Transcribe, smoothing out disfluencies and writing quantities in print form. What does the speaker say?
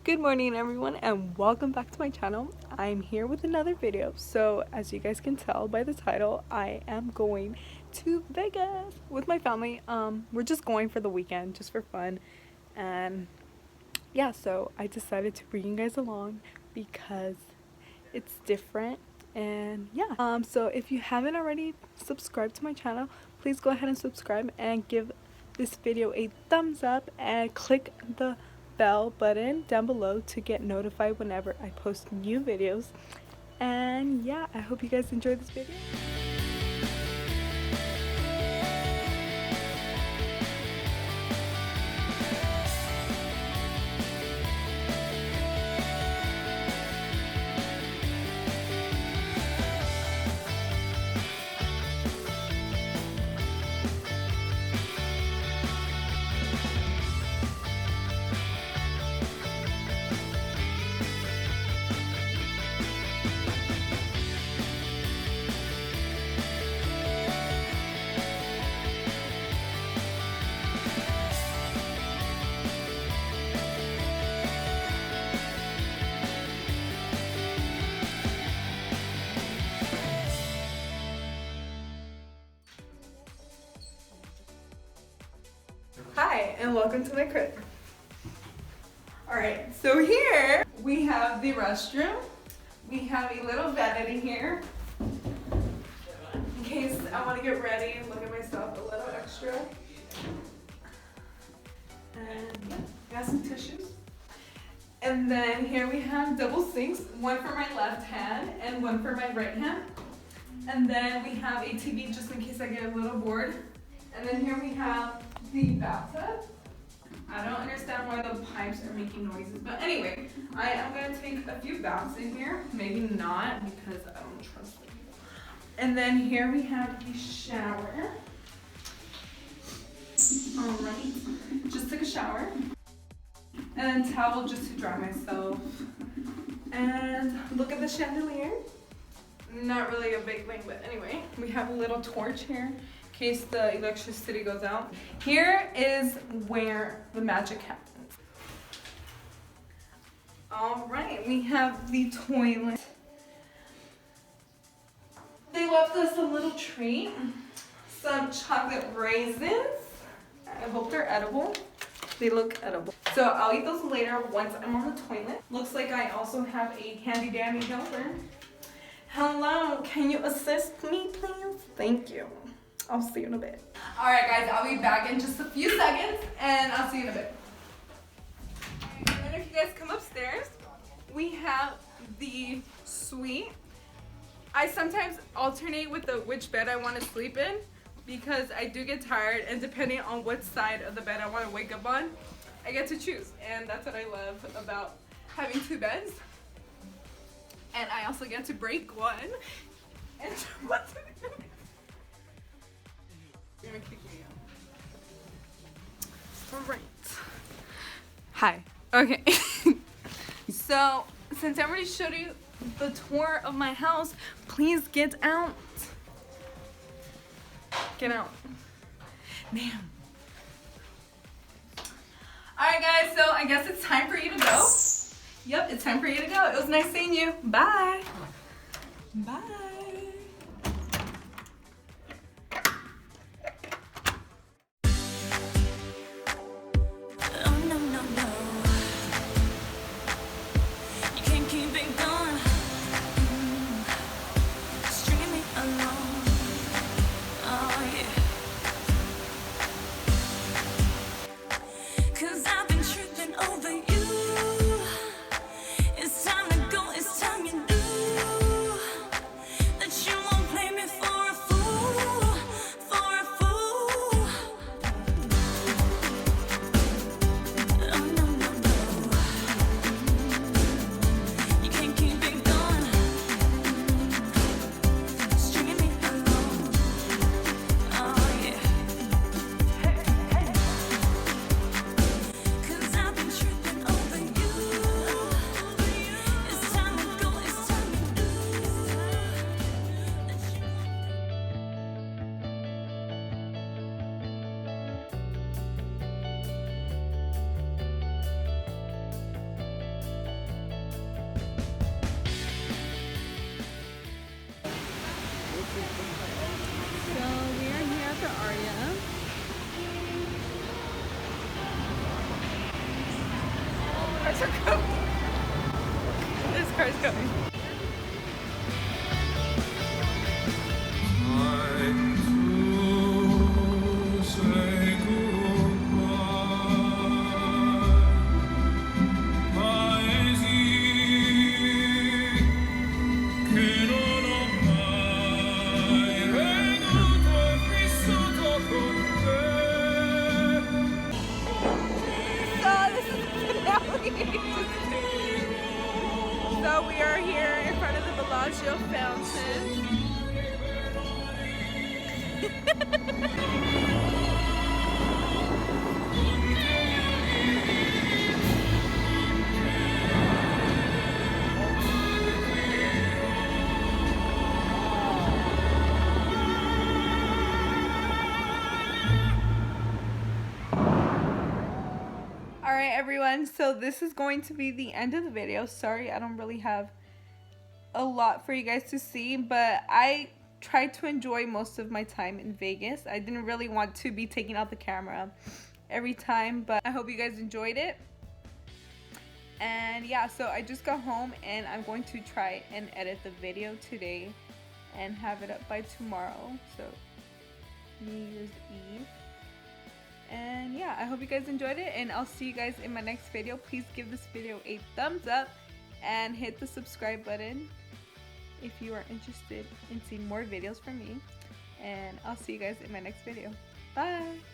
Good morning everyone and welcome back to my channel. I'm here with another video. So as you guys can tell by the title, I am going to Vegas with my family. We're just going for the weekend, just for fun. And yeah, so I decided to bring you guys along because it's different. And yeah, so if you haven't already subscribed to my channel, please go ahead and subscribe and give this video a thumbs up and click the bell button down below to get notified whenever I post new videos. And yeah, I hope you guys enjoy this video. Hi, and welcome to my crib. Alright, so here we have the restroom. We have a little vanity here in case I want to get ready and look at myself a little extra. And yeah, got some tissues. And then here we have double sinks, one for my left hand and one for my right hand. And then we have a TV just in case I get a little bored. And then here we have the bathtub. I don't understand why the pipes are making noises, but anyway, I am going to take a few baths in here. Maybe not because I don't trust them. And then here we have the shower. Alright, just took a shower. And then towel just to dry myself. And look at the chandelier. Not really a big thing, but anyway, we have a little torch here in case the electricity goes out. Here is where the magic happens. All right, we have the toilet. They left us a little treat, some chocolate raisins. I hope they're edible. They look edible. So I'll eat those later once I'm on the toilet. Looks like I also have a handy dandy helper. Hello, can you assist me please? Thank you. I'll see you in a bit. All right guys, I'll be back in just a few seconds and I'll see you in a bit. And then if you guys come upstairs, we have the suite. I sometimes alternate with which bed I want to sleep in because I do get tired, and depending on what side of the bed I want to wake up on, I get to choose. And that's what I love about having two beds. And I also get to break one and what to do. You're gonna kick me out. Alright. Hi. Okay. So, since I already showed you the tour of my house, please get out. Get out. Ma'am. Alright guys, so I guess it's time for you to go. Yep, it's time for you to go. It was nice seeing you. Bye. Bye. cars are coming. This car's coming. So we are here in front of the Bellagio fountain. Alright everyone, so this is going to be the end of the video. Sorry, I don't really have a lot for you guys to see, but I tried to enjoy most of my time in Vegas. I didn't really want to be taking out the camera every time, but I hope you guys enjoyed it. And yeah, so I just got home and I'm going to try and edit the video today and have it up by tomorrow, so New Year's Eve. And yeah, I hope you guys enjoyed it, and I'll see you guys in my next video. Please give this video a thumbs up and hit the subscribe button if you are interested in seeing more videos from me. And I'll see you guys in my next video. Bye!